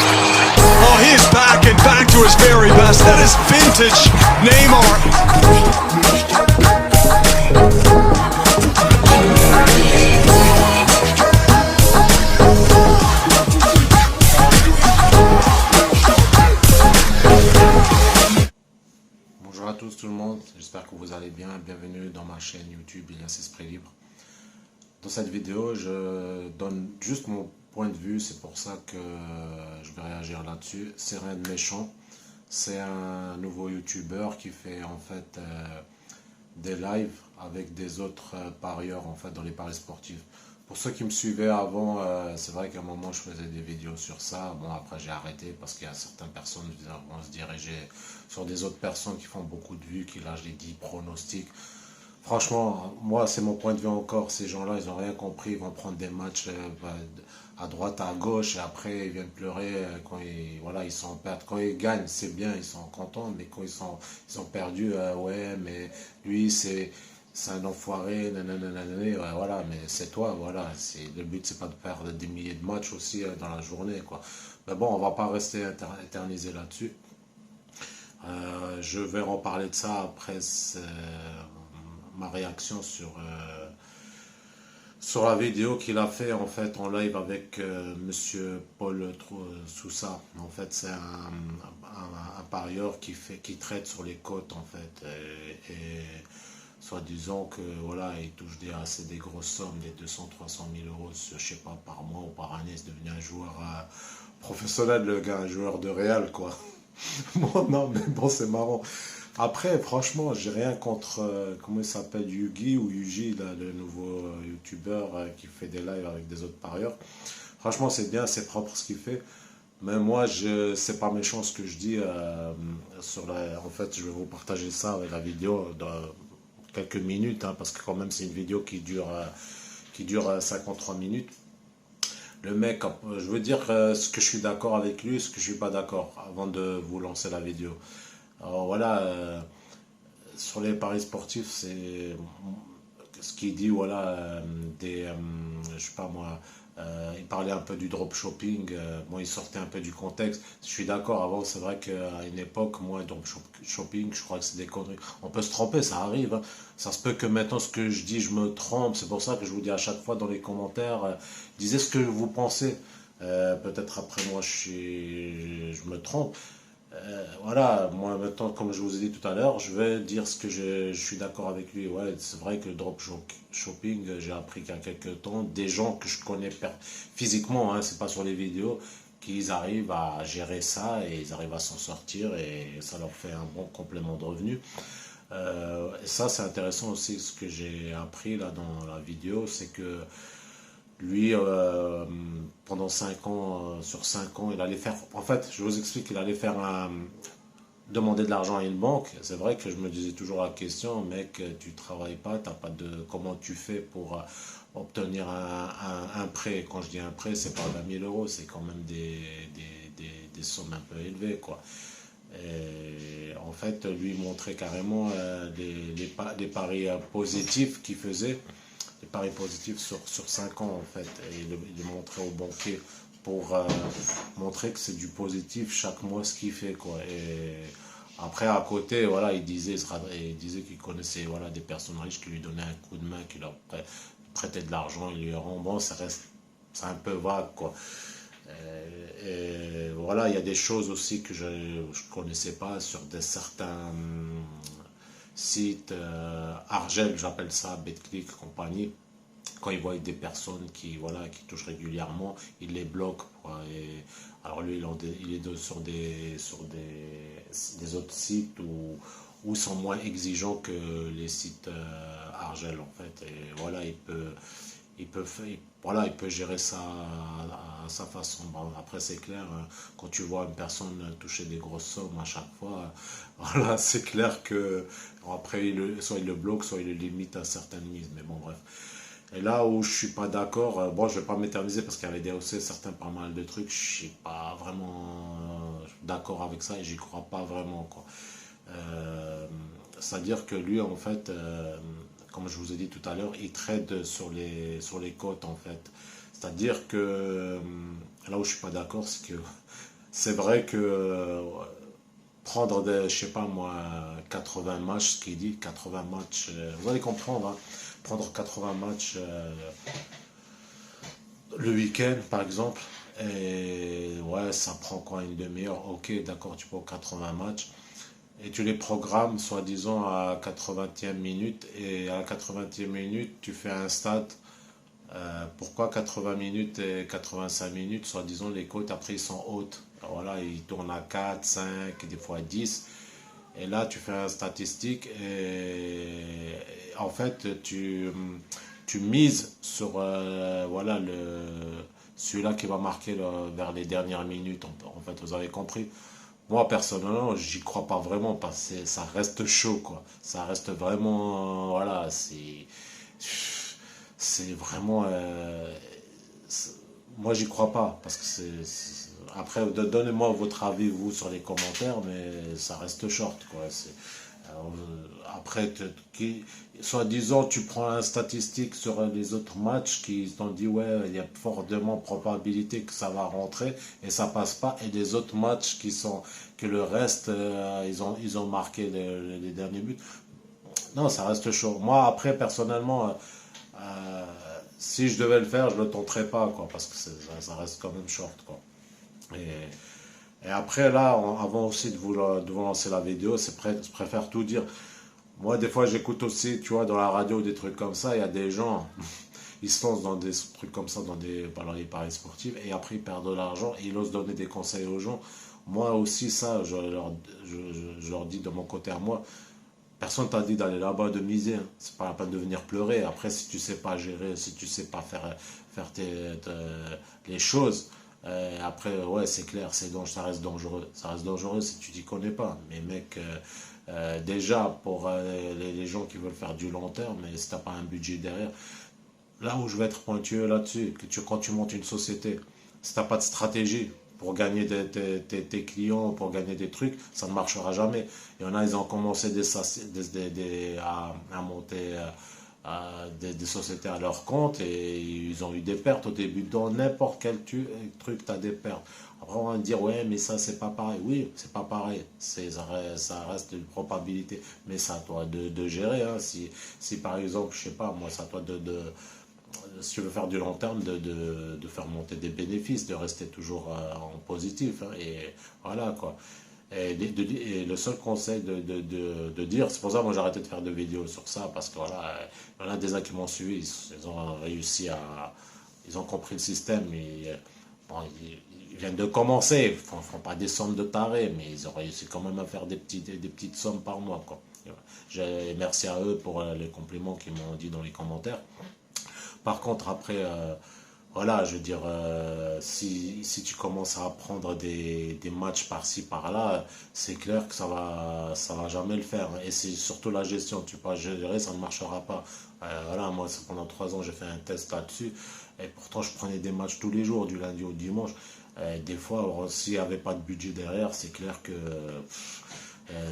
Oh, he is back and back to his very best. That is vintage Neymar. Bonjour à tous tout le monde, j'espère que vous allez bien. Bienvenue dans ma chaîne YouTube Ilias Esprit Libre. Dans cette vidéo, je donne juste mon point de vue, c'est pour ça que je vais réagir là-dessus. C'est rien de méchant, c'est un nouveau YouTuber qui fait en fait des lives avec des autres parieurs en fait dans les paris sportifs. Pour ceux qui me suivaient avant, c'est vrai qu'à un moment je faisais des vidéos sur ça. Bon, après j'ai arrêté parce qu'il y a certaines personnes qui vont se diriger sur des autres personnes qui font beaucoup de vues, qui lâchent des 10 pronostics. Franchement, moi c'est mon point de vue encore. Ces gens-là, ils n'ont rien compris. Ils vont prendre des matchs à droite, à gauche, et après ils viennent pleurer quand voilà, ils sont en perte. Quand ils gagnent, c'est bien, ils sont contents, mais quand ils ont perdu, ouais, mais lui c'est un enfoiré, nanana, ouais, voilà, mais c'est toi, voilà. Le but, c'est pas de perdre des milliers de matchs aussi dans la journée, quoi. Mais bon, on va pas rester éternisé là-dessus. Je vais en parler de ça après ma réaction sur la vidéo qu'il a fait en fait en live avec Monsieur Paul Sousa. En fait, c'est un parieur qui traite sur les cotes en fait, et soi-disant que voilà, il touche assez des grosses sommes, des 200-300 000 euros, je sais pas, par mois ou par année. C'est devenu un joueur professionnel, le gars, un joueur de Real, quoi. Bon, non, mais bon, c'est marrant. Après, franchement, j'ai rien contre, comment il s'appelle, Yugi ou Yuji, là, le nouveau youtubeur qui fait des lives avec des autres parieurs. Franchement, c'est bien, c'est propre ce qu'il fait. Mais moi, c'est pas méchant ce que je dis. En fait, je vais vous partager ça avec la vidéo dans quelques minutes, hein, parce que quand même, c'est une vidéo qui dure 53 minutes. Le mec, je veux dire ce que je suis d'accord avec lui, ce que je suis pas d'accord, avant de vous lancer la vidéo. Alors voilà, sur les paris sportifs, c'est ce qu'il dit, voilà, je sais pas moi, il parlait un peu du drop shopping, bon, il sortait un peu du contexte. Je suis d'accord, avant, c'est vrai qu'à une époque, moi, drop shopping, je crois que c'est des conneries. On peut se tromper, ça arrive, hein. Ça se peut que maintenant, ce que je dis, je me trompe. C'est pour ça que je vous dis à chaque fois dans les commentaires, disez ce que vous pensez. Peut-être après moi, je me trompe. Voilà, moi maintenant, comme je vous ai dit tout à l'heure, je vais dire ce que je suis d'accord avec lui. Ouais, c'est vrai que le drop shopping, j'ai appris qu'il y a quelques temps, des gens que je connais physiquement, hein, c'est pas sur les vidéos, qu'ils arrivent à gérer ça et ils arrivent à s'en sortir et ça leur fait un bon complément de revenus. Et ça, c'est intéressant aussi, ce que j'ai appris là dans la vidéo, c'est que lui, pendant 5 ans, sur 5 ans, il allait faire. En fait, je vous explique, il allait faire demander de l'argent à une banque. C'est vrai que je me disais toujours la question, mec, tu travailles pas, t'as pas de. Comment tu fais pour obtenir un prêt? Quand je dis un prêt, c'est pas 20 000 euros, c'est quand même des sommes un peu élevées, quoi. Et en fait, lui montrait carrément les paris positifs qu'il faisait, les paris positifs sur 5 ans en fait, et il montrait au banquier pour montrer que c'est du positif chaque mois ce qu'il fait, quoi. Et après à côté, voilà, il disait qu'il connaissait, voilà, des personnes riches qui lui donnaient un coup de main, qui leur prêtaient de l'argent, ils lui rendent. Bon, c'est un peu vague, quoi. Et voilà, il y a des choses aussi que je ne connaissais pas sur certains sites, Argel, j'appelle ça, BetClick, compagnie. Quand ils voient des personnes voilà, qui touchent régulièrement, ils les bloquent, quoi. Alors lui, il est des autres sites où ils sont moins exigeants que les sites Argel, en fait. Et voilà, voilà, il peut gérer ça à sa façon. Bon, après, c'est clair, hein, quand tu vois une personne toucher des grosses sommes à chaque fois, voilà, c'est clair que après, soit il le bloque, soit il le limite à certaines mises. Mais bon, bref. Et là où je suis pas d'accord, bon, je vais pas m'éterniser parce qu'il y avait aussi certains pas mal de trucs, je suis pas vraiment d'accord avec ça et j'y crois pas vraiment, quoi. C'est-à-dire que lui, en fait, comme je vous ai dit tout à l'heure, il trade sur les cotes, en fait. C'est-à-dire que là où je suis pas d'accord, c'est que c'est vrai que prendre des, je sais pas moi, 80 matchs, ce qu'il dit, 80 matchs, vous allez comprendre, hein, prendre 80 matchs le week-end par exemple, et ouais, ça prend quoi, une demi-heure, ok, d'accord, tu prends 80 matchs, et tu les programmes soi-disant à 80e minute, et à la 80e minute, tu fais un stade. Pourquoi 80 minutes et 85 minutes, soi-disant les côtes après ils sont hautes. Alors voilà, ils tournent à 4, 5, des fois 10. Et là, tu fais un statistique et en fait, tu mises sur voilà, celui-là qui va marquer vers les dernières minutes. En fait, vous avez compris. Moi, personnellement, j'y crois pas vraiment parce que ça reste chaud, quoi. Ça reste vraiment, voilà, c'est vraiment, moi, j'y crois pas parce que après, donnez-moi votre avis, vous, sur les commentaires, mais ça reste short, quoi. Après, soi-disant, tu prends un statistique sur les autres matchs qui t'ont dit, ouais, il y a fortement probabilité que ça va rentrer et ça passe pas. Et des autres matchs que le reste, ils ont marqué les derniers buts. Non, ça reste chaud. Moi, après, personnellement, euh, si je devais le faire, je le tenterais pas, quoi, parce que ça reste quand même short, quoi. Et après, là, avant aussi de vous lancer la vidéo, je préfère tout dire. Moi, des fois, j'écoute aussi, tu vois, dans la radio, des trucs comme ça. Il y a des gens, ils se lancent dans des trucs comme ça, dans les paris sportifs, et après, ils perdent de l'argent et ils osent donner des conseils aux gens. Moi aussi, ça, je leur dis de mon côté à moi, personne t'a dit d'aller là-bas, de miser, hein. C'est pas la peine de venir pleurer. Après, si tu sais pas gérer, si tu sais pas faire les choses, après, ouais, c'est clair, ça reste dangereux. Ça reste dangereux si tu t'y connais pas. Mais mec, déjà, pour les gens qui veulent faire du long terme, mais si t'as pas un budget derrière, là où je vais être pointueux là-dessus, quand tu montes une société, si tu n'as pas de stratégie pour gagner tes clients, pour gagner des trucs, ça ne marchera jamais. Il y en a, ils ont commencé à monter des sociétés à leur compte et ils ont eu des pertes au début. Dans n'importe quel truc, tu as des pertes. Après, on va dire, ouais, mais ça, c'est pas pareil. Oui, c'est pas pareil. Ça reste une probabilité. Mais c'est à toi de gérer, hein. Si par exemple, je sais pas, moi, c'est à toi si tu veux faire du long terme, de faire monter des bénéfices, de rester toujours en positif, hein, et voilà, quoi. Et le seul conseil de dire, c'est pour ça que moi j'ai arrêté de faire de vidéos sur ça, parce que voilà, il y en a des uns qui m'ont suivi, ils ont réussi ils ont compris le système, bon, ils viennent de commencer, ils font pas des sommes de tarés, mais ils ont réussi quand même à faire des petites sommes par mois, quoi. Merci à eux pour les compliments qu'ils m'ont dit dans les commentaires. Par contre, après, voilà, je veux dire, si tu commences à prendre des matchs par-ci, par-là, c'est clair que ça va jamais le faire. Et c'est surtout la gestion. Tu peux pas gérer, ça ne marchera pas. Voilà, moi, pendant 3 ans, j'ai fait un test là-dessus. Et pourtant, je prenais des matchs tous les jours, du lundi au dimanche. Des fois, alors, s'il n'y avait pas de budget derrière, c'est clair que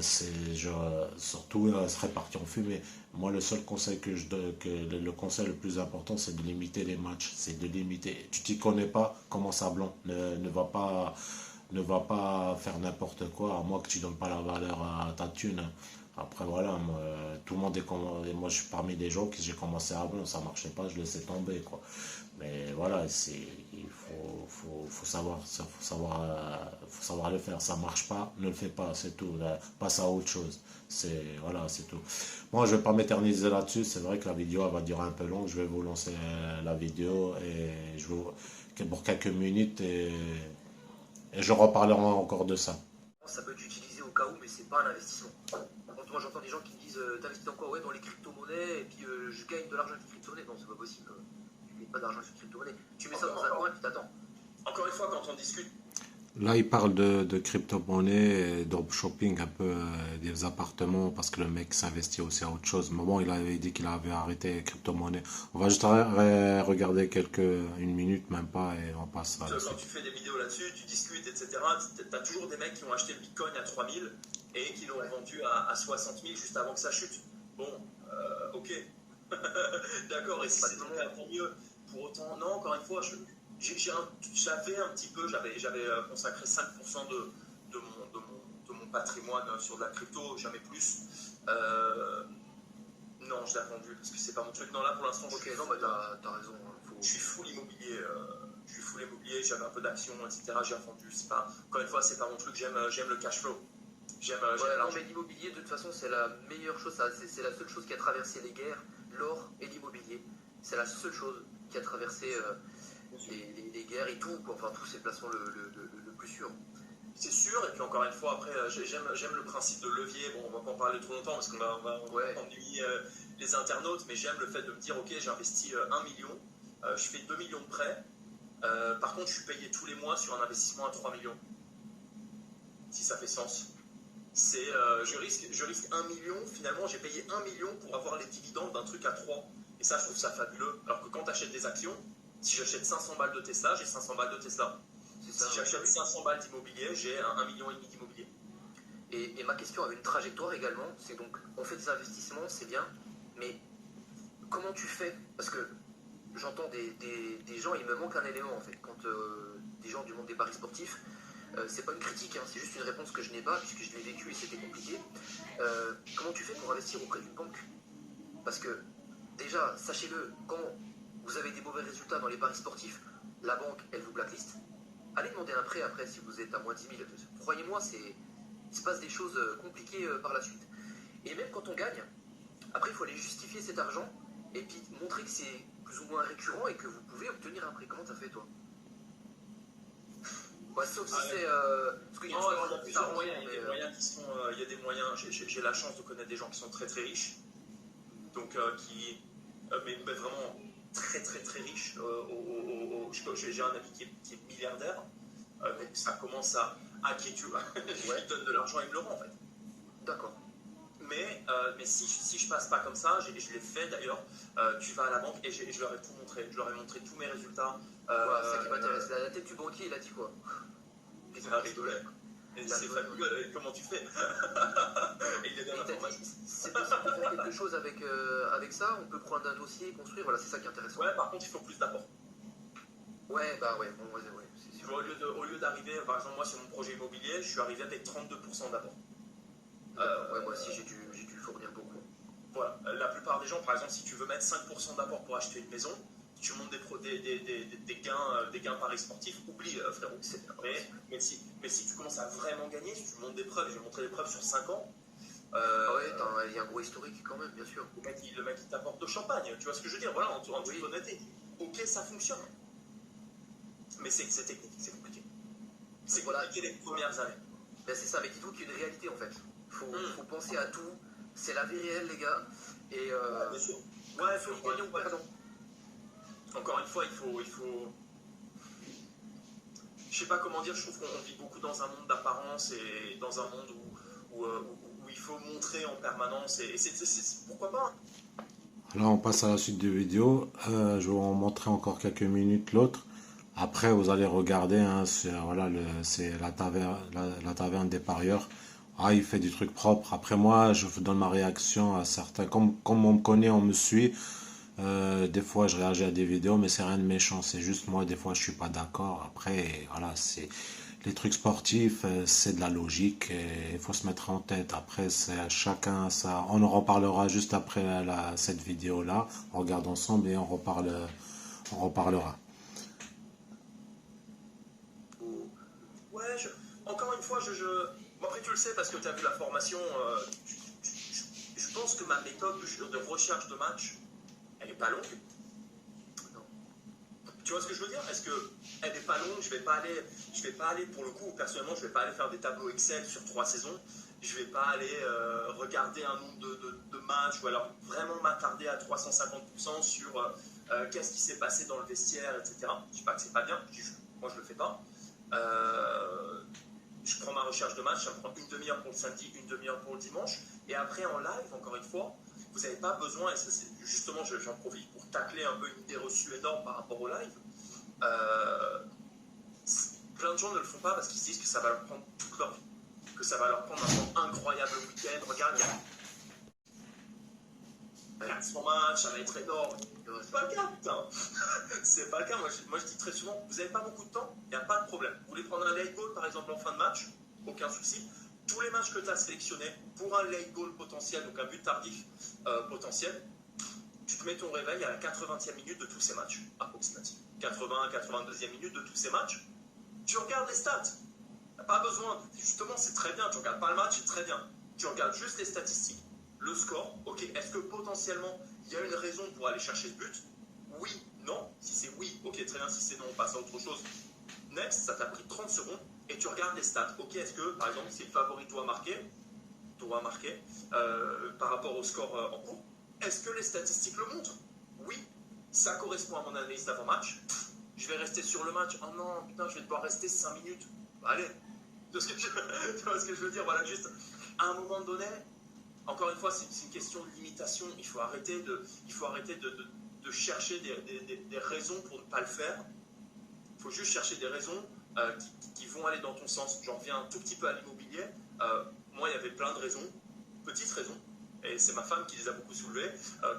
surtout, serait parti en fumée. Moi, le seul conseil le conseil le plus important, c'est de limiter les matchs. C'est de limiter. Tu t'y connais pas, commence à blanc. Ne va pas faire n'importe quoi, à moins que tu donnes pas la valeur à ta thune, hein. Après, voilà, moi, tout le monde moi, je suis parmi les gens qui j'ai commencé à blanc. Ça marchait pas, je laissais tomber, quoi. Mais voilà, faut savoir le faire. Ça marche pas, ne le fais pas, c'est tout. Là, passe à autre chose. Voilà, c'est tout. Moi, je vais pas m'éterniser là-dessus. C'est vrai que la vidéo elle va durer un peu longue. Je vais vous lancer la vidéo et pour quelques minutes et je reparlerai encore de ça. Ça peut être utilisé au cas où, mais c'est pas un investissement. Quand moi j'entends des gens qui me disent t'investis dans quoi? Ouais, dans les crypto-monnaies, et puis je gagne de l'argent avec les crypto-monnaies. Non, c'est pas possible. Tu gagnes pas d'argent avec les crypto-monnaies. Tu mets ça dans un coin et puis t'attends. Encore une fois, quand on discute. Là, il parle de crypto-monnaie, dropshipping, un peu des appartements, parce que le mec s'investit aussi à autre chose. Mais bon, il avait dit qu'il avait arrêté les crypto-monnaie. On va juste regarder une minute, même pas, et on passe à la Quand tu fais des vidéos là-dessus, tu discutes, etc., t'as toujours des mecs qui ont acheté le bitcoin à 3000 et qui l'ont vendu à 60 000 juste avant que ça chute. Bon, ok. D'accord, et si c'est tant mieux. Pour autant, non, encore une fois, J'avais un petit peu, j'avais consacré 5% de mon patrimoine sur de la crypto, jamais plus. Non, je l'ai vendu parce que c'est pas mon truc. Non, là pour l'instant, Ok, non, t'as raison. Faut... je suis full immobilier. J'avais un peu d'actions, etc. J'ai vendu. C'est pas, encore une fois, c'est pas mon truc. J'aime le cash flow. J'aime non, mais l'immobilier, de toute façon, c'est la meilleure chose. C'est la seule chose qui a traversé les guerres, l'or et l'immobilier. C'est la seule chose qui a traversé les guerres et tout, quoi. Enfin, tous ces placements le plus sûr. C'est sûr, et puis encore une fois, après, j'aime le principe de levier. Bon, on va pas en parler trop longtemps parce qu'on va ennuyer les internautes, mais j'aime le fait de me dire, ok, j'ai investi 1 million, je fais 2 millions de prêts, par contre, je suis payé tous les mois sur un investissement à 3 millions. Si ça fait sens. Je risque 1 million, finalement, j'ai payé 1 million pour avoir les dividendes d'un truc à 3. Et ça, je trouve ça fabuleux. Alors que quand tu achètes des actions, si j'achète 500 balles de Tesla, j'ai 500 balles de Tesla. Si j'achète 500 balles d'immobilier, j'ai 1,5 million d'immobilier. Et ma question avait une trajectoire également, c'est donc, on fait des investissements, c'est bien, mais comment tu fais? Parce que j'entends des gens, il me manque un élément en fait, quand des gens du monde des paris sportifs, c'est pas une critique, hein, c'est juste une réponse que je n'ai pas, puisque je l'ai vécu et c'était compliqué. Comment tu fais pour investir auprès d'une banque? Parce que, déjà, sachez-le, quand vous avez des mauvais résultats dans les paris sportifs, la banque, elle vous blacklist. Allez demander un prêt après si vous êtes à moins 10 000. Croyez-moi, il se passe des choses compliquées par la suite. Et même quand on gagne, après il faut aller justifier cet argent et puis montrer que c'est plus ou moins récurrent et que vous pouvez obtenir un prêt. Comment t'as fait toi? Ouais, sauf si c'est... parce qu'il y a plusieurs moyens, il y a des moyens, j'ai la chance de connaître des gens qui sont très très riches, donc mais vraiment très très très riches. J'ai un ami qui est milliardaire, donc ça commence à qui tu vois, il donne de l'argent, il me le rend en fait. D'accord. Mais si je passe pas comme ça, je l'ai fait d'ailleurs, tu vas à la banque et je leur ai tout montré, je leur ai montré tous mes résultats. Voilà, c'est ça qui m'intéresse. La tête du banquier, il a dit quoi? Il a rigolé. C'est fabuleux, comment tu fais? Il est dans l'information. C'est possible de faire quelque chose avec ça? On peut prendre un dossier, construire, voilà, c'est ça qui est intéressant. Ouais, par contre, il faut plus d'apport. Ouais, bah ouais, bon, ouais, c'est sûr. Au lieu d'arriver, par exemple, moi sur mon projet immobilier, je suis arrivé avec 32% d'apport. Ouais, moi aussi, j'ai dû fournir beaucoup. Voilà, la plupart des gens, par exemple, si tu veux mettre 5% d'apport pour acheter une maison, tu montes des gains paris sportifs, oublie frérot. Mais si tu commences à vraiment gagner, si tu montes des preuves, j'ai montré des preuves sur 5 ans. Ouais, il y a un gros historique quand même, bien sûr. Le mec il t'apporte de champagne, tu vois ce que je veux dire? Voilà, en toute honnêteté. Ok, ça fonctionne. Mais c'est technique, c'est compliqué. C'est compliqué les premières années. Ben c'est ça, mais dites-vous qu'il y a une réalité en fait. Faut penser à tout. C'est la vie réelle, les gars. Et bien sûr. Ouais, il faut gagner ou perdre. Encore une fois, il faut... Je sais pas comment dire, je trouve qu'on vit beaucoup dans un monde d'apparence et dans un monde où il faut montrer en permanence. Et pourquoi pas? Là, on passe à la suite de vidéo. Je vais vous en montrer encore quelques minutes l'autre. Après, vous allez regarder, hein, c'est la taverne des parieurs. Ah, il fait du truc propre. Après, moi, je vous donne ma réaction à certains. Comme on me connaît, on me suit. Des fois, je réagis à des vidéos, mais c'est rien de méchant. C'est juste moi, des fois, je suis pas d'accord. Après, voilà, c'est les trucs sportifs, c'est de la logique. Il faut se mettre en tête. Après, c'est chacun ça. On en reparlera juste après cette vidéo-là. On regarde ensemble et on reparlera. Ouais, encore une fois, après tu le sais parce que tu as vu la formation, je pense que ma méthode de recherche de match, elle n'est pas longue. Non. Tu vois ce que je veux dire? Est-ce que elle n'est pas longue? Je vais pas aller pour le coup, personnellement, je vais pas aller faire des tableaux Excel sur 3 saisons. Je vais pas aller regarder un nombre de matchs ou alors vraiment m'attarder à 350% sur qu'est-ce qui s'est passé dans le vestiaire, etc. Je dis pas que c'est pas bien, moi je le fais pas. Je prends ma recherche de match, ça me prend une demi-heure pour le samedi, une demi-heure pour le dimanche. Et après en live, encore une fois, vous n'avez pas besoin, et ça, justement j'en profite pour tacler un peu une idée reçue énorme par rapport au live. Plein de gens ne le font pas parce qu'ils se disent que ça va leur prendre toute leur vie. Que ça va leur prendre un temps incroyable week-end. Regarde, il y a 400 matchs, ça va être énorme. C'est pas le cas, putain. C'est pas le cas. Moi, je dis très souvent, vous n'avez pas beaucoup de temps, il n'y a pas de problème. Vous voulez prendre un late goal, par exemple, en fin de match, aucun souci. Tous les matchs que tu as sélectionnés pour un late goal potentiel, donc un but tardif potentiel, tu te mets ton réveil à la 80e minute de tous ces matchs, approximativement. 80, 82e minute de tous ces matchs. Tu regardes les stats. Tu n'as pas besoin, justement, c'est très bien. Tu regardes pas le match, c'est très bien. Tu regardes juste les statistiques, le score. Ok, est-ce que potentiellement il y a une raison pour aller chercher ce but? Oui, non. Si c'est oui, ok, très bien. Si c'est non, on passe à autre chose. Next, ça t'a pris 30 secondes et tu regardes les stats. Ok, est-ce que, par exemple, si le favori doit marquer par rapport au score en cours, est-ce que les statistiques le montrent? Oui, ça correspond à mon analyse d'avant-match. Je vais rester sur le match. Oh non, putain, je vais devoir rester 5 minutes. Allez, tu vois ce que je veux dire? Voilà, juste, à un moment donné, encore une fois, c'est une question de limitation. Il faut arrêter de chercher des raisons pour ne pas le faire. Il faut juste chercher des raisons qui vont aller dans ton sens. J'en reviens un tout petit peu à l'immobilier. Moi, il y avait plein de raisons, petites raisons, et c'est ma femme qui les a beaucoup soulevées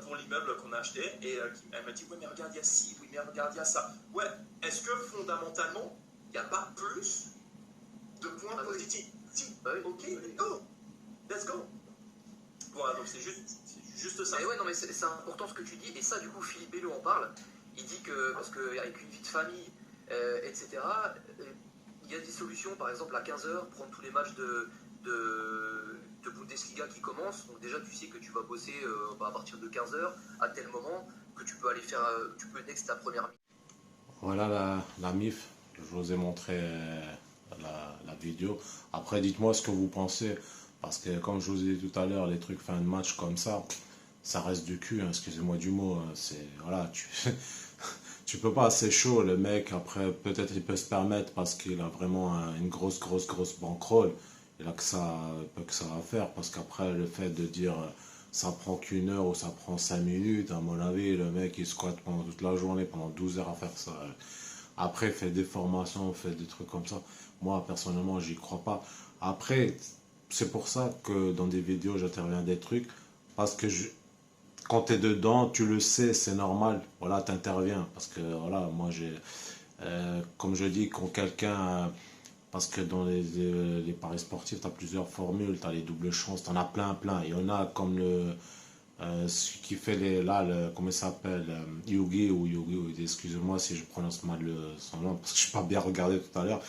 pour l'immeuble qu'on a acheté. Et elle m'a dit, ouais, mais regarde, il y a ci, oui, mais regarde, il y a ça. Ouais, est-ce que fondamentalement, il n'y a pas plus de points positifs? Si, ok, let's go. Voilà, donc c'est juste ça. Mais ouais, non, mais c'est important ce que tu dis, et ça, du coup, Philippe Bello en parle. Il dit que, parce qu'avec une vie de famille, etc., il y a des solutions, par exemple, à 15h, prendre tous les matchs de Bundesliga qui commencent. Donc, déjà, tu sais que tu vas bosser à partir de 15h, à tel moment, que tu peux aller faire, tu peux next ta première minute. Voilà la MIF, je vous ai montré la vidéo. Après, dites-moi ce que vous pensez. Parce que comme je vous ai dit tout à l'heure, les trucs fin de match comme ça reste du cul, hein, excusez-moi du mot. Hein, voilà, tu peux pas, c'est chaud. Le mec, après, peut-être il peut se permettre parce qu'il a vraiment une grosse bankroll. Il a que ça à faire. Parce qu'après, le fait de dire ça prend qu'1 heure ou ça prend 5 minutes, à mon avis, le mec il squatte pendant toute la journée, pendant 12 heures à faire ça. Après, il fait des formations, fait des trucs comme ça. Moi, personnellement, j'y crois pas. Après, c'est pour ça que dans des vidéos, j'interviens des trucs. Parce que quand tu es dedans, tu le sais, c'est normal. Voilà, tu interviens. Parce que, voilà, moi, comme je dis, quand quelqu'un. Parce que dans les paris sportifs, tu as plusieurs formules. Tu as les doubles chances, tu en as plein. Il y en a comme ce qui fait comment il s'appelle, Yugi ou excusez-moi si je prononce mal son nom, parce que je n'ai pas bien regardé tout à l'heure.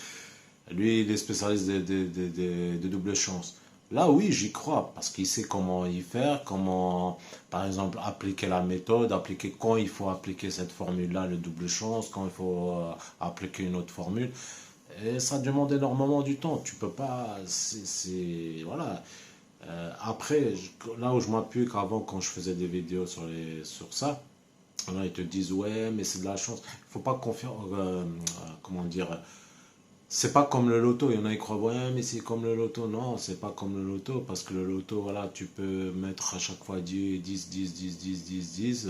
Lui, il est spécialiste des doubles chances. Là, oui, j'y crois, parce qu'il sait comment y faire, comment, par exemple, appliquer la méthode, quand il faut appliquer cette formule-là, le double chance, quand il faut appliquer une autre formule. Et ça demande énormément du temps. Tu peux pas. Voilà. Après, là où je m'appuie qu'avant, quand je faisais des vidéos sur ça, là, ils te disent, ouais, mais c'est de la chance. Il faut pas confier. Comment dire. C'est pas comme le loto. Il y en a qui croient, ouais, mais c'est comme le loto. Non, c'est pas comme le loto. Parce que le loto, voilà, tu peux mettre à chaque fois 10, 10, 10, 10, 10, 10, 10.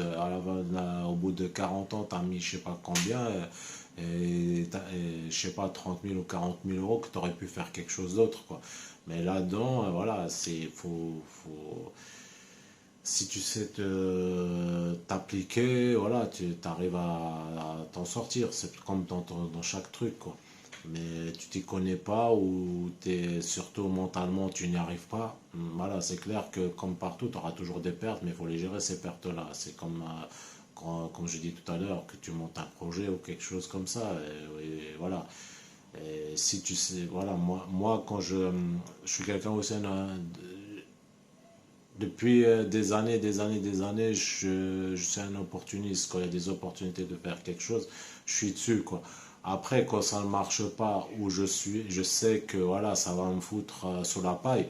Au bout de 40 ans, tu as mis je sais pas combien. Et je sais pas, 30 000 ou 40 000 euros que tu aurais pu faire quelque chose d'autre, quoi. Mais là-dedans, voilà, si tu sais t'appliquer, voilà, tu arrives à t'en sortir. C'est comme dans chaque truc, quoi. Mais tu t'y connais pas ou surtout mentalement tu n'y arrives pas, voilà, c'est clair que comme partout, tu auras toujours des pertes, mais il faut les gérer ces pertes-là. C'est comme je dis tout à l'heure, que tu montes un projet ou quelque chose comme ça, et voilà. Et si tu sais, voilà, moi quand je suis quelqu'un aussi, depuis des années, je suis un opportuniste. Quand il y a des opportunités de faire quelque chose, je suis dessus, quoi. Après, quand ça ne marche pas, où je sais que voilà, ça va me foutre sous la paille,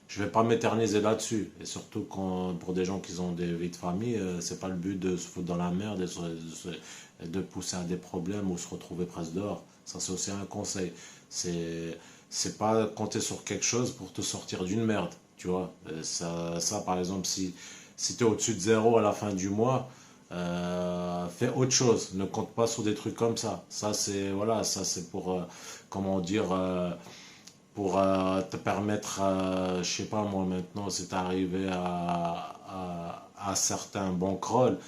je vais pas m'éterniser là-dessus. Et surtout pour des gens qui ont des vies de famille, c'est pas le but de se foutre dans la merde et de pousser à des problèmes ou se retrouver presque dehors. Ça, c'est aussi un conseil. C'est pas compter sur quelque chose pour te sortir d'une merde, tu vois. Ça, par exemple, si tu es au-dessus de 0 à la fin du mois, fais autre chose. Ne compte pas sur des trucs comme ça. Ça, c'est pour, comment dire, pour te permettre, je sais pas moi maintenant, c'est arrivé à certains bankrolls,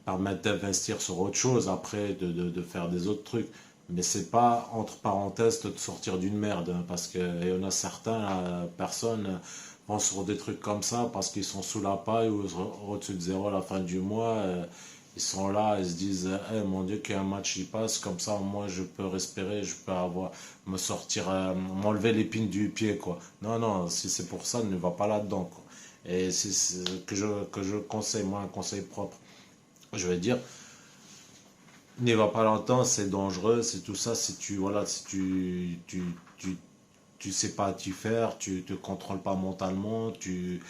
permettre d'investir sur autre chose après, de faire des autres trucs. Mais c'est pas, entre parenthèses, de te sortir d'une merde, hein, parce qu'il y en a certains, personnes vont sur des trucs comme ça parce qu'ils sont sous la paille ou au-dessus de zéro à la fin du mois. Ils sont là, ils se disent, eh, mon Dieu, qu'un match il passe, comme ça, moi, je peux respirer, je peux me sortir, m'enlever l'épine du pied, quoi. Non, non, si c'est pour ça, ne va pas là-dedans, quoi. Et c'est ce que je conseille, moi, un conseil propre. Je vais dire, n'y va pas longtemps, c'est dangereux, c'est tout ça, si tu, voilà, si tu sais pas t'y faire, tu te contrôles pas mentalement, tu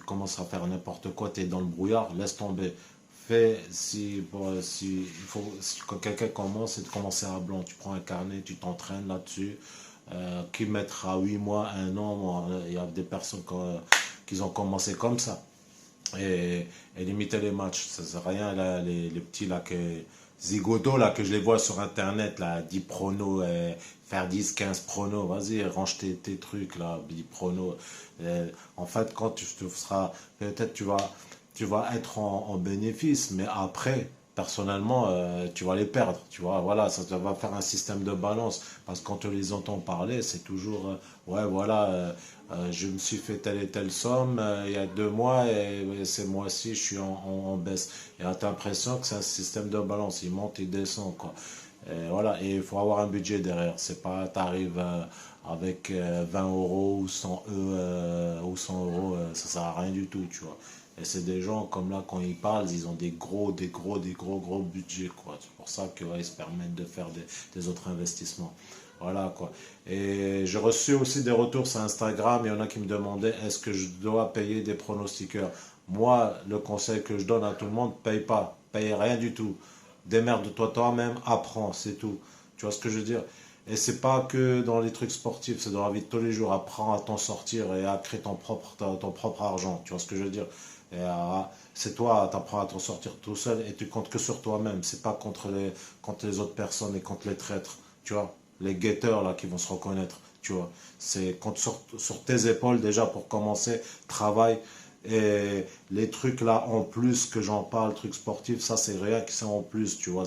commences à faire n'importe quoi, tu es dans le brouillard, laisse tomber. Fais, si, bon, si, il faut, si, quand quelqu'un commence, c'est de commencer à blanc. Tu prends un carnet, tu t'entraînes là-dessus. Qui mettra 8 mois, 1 an, il y a des personnes qui ont commencé comme ça. Et limiter les matchs, ça sert à rien, là, les petits là, zigoto là, que je les vois sur internet, là, 10 pronos, faire 10, 15 pronos, vas-y, range tes trucs là, 10 pronos. En fait, quand tu te seras, peut-être tu vas être en bénéfice, mais après, personnellement, tu vas les perdre, tu vois, voilà, ça va faire un système de balance, parce que quand tu les entends parler, c'est toujours, ouais, voilà, je me suis fait telle et telle somme il y a 2 mois, et ces mois-ci, je suis en baisse. Et tu as l'impression que c'est un système de balance, il monte, il descend, quoi. Et voilà, et il faut avoir un budget derrière, c'est pas, t'arrives avec 20 euros ou 100 euros, ça sert à rien du tout, tu vois. Et c'est des gens comme là, quand ils parlent, ils ont des gros budgets, quoi. C'est pour ça qu'ils se permettent de faire des autres investissements. Voilà, quoi. Et j'ai reçu aussi des retours sur Instagram. Il y en a qui me demandaient est-ce que je dois payer des pronostiqueurs. Moi, le conseil que je donne à tout le monde, paye pas. Paye rien du tout. Démerde-toi toi-même, apprends, c'est tout. Tu vois ce que je veux dire? Et c'est pas que dans les trucs sportifs, c'est dans la vie de tous les jours. Apprends à t'en sortir et à créer ton propre argent. Tu vois ce que je veux dire? Et c'est toi, t'apprends à t'en sortir tout seul et tu comptes que sur toi-même. C'est pas contre les autres personnes et contre les traîtres. Tu vois? Les guetteurs là qui vont se reconnaître. Tu vois? C'est compte sur tes épaules déjà pour commencer. Travaille. Et les trucs là en plus que j'en parle, trucs sportifs, ça c'est rien qui c'est en plus. Tu vois?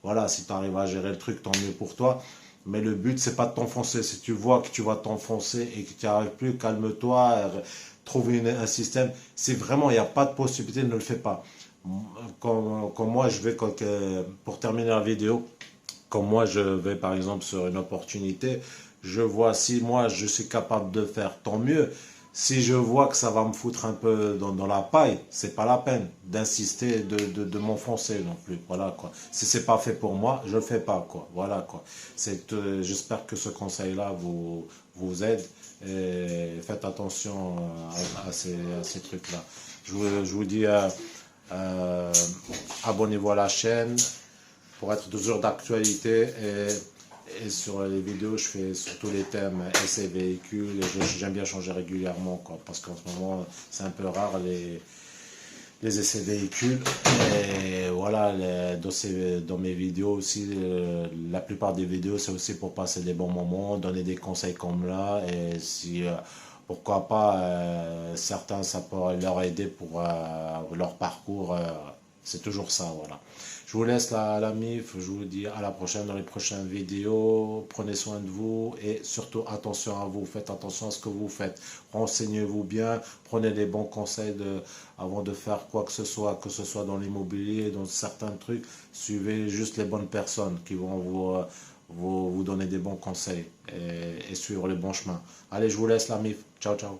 Voilà, si tu arrives à gérer le truc, tant mieux pour toi. Mais le but, c'est pas de t'enfoncer. Si tu vois que tu vas t'enfoncer et que tu n'y arrives plus, calme-toi, trouve un système. Si vraiment il n'y a pas de possibilité, ne le fais pas. Comme moi, je vais, pour terminer la vidéo, comme moi, je vais par exemple sur une opportunité, je vois si moi je suis capable de faire, tant mieux. Si je vois que ça va me foutre un peu dans la paille, c'est pas la peine d'insister, de m'enfoncer non plus. Voilà, quoi. Si c'est pas fait pour moi, je le fais pas, quoi. Voilà, quoi. J'espère que ce conseil-là vous aide et faites attention à ces trucs-là. Je vous dis, abonnez-vous à la chaîne pour être toujours d'actualité et sur les vidéos, je fais sur tous les thèmes essais véhicules et j'aime bien changer régulièrement, quoi, parce qu'en ce moment, c'est un peu rare les essais véhicules. Et voilà, dans mes vidéos aussi, la plupart des vidéos, c'est aussi pour passer des bons moments, donner des conseils comme là. Et si, pourquoi pas, certains, ça pourrait leur aider pour leur parcours. C'est toujours ça, voilà. Je vous laisse la MIF, je vous dis à la prochaine dans les prochaines vidéos. Prenez soin de vous et surtout attention à vous, faites attention à ce que vous faites. Renseignez-vous bien, prenez les bons conseils avant de faire quoi que ce soit dans l'immobilier, dans certains trucs. Suivez juste les bonnes personnes qui vont vous donner des bons conseils et suivre les bons chemins. Allez, je vous laisse la MIF. Ciao, ciao.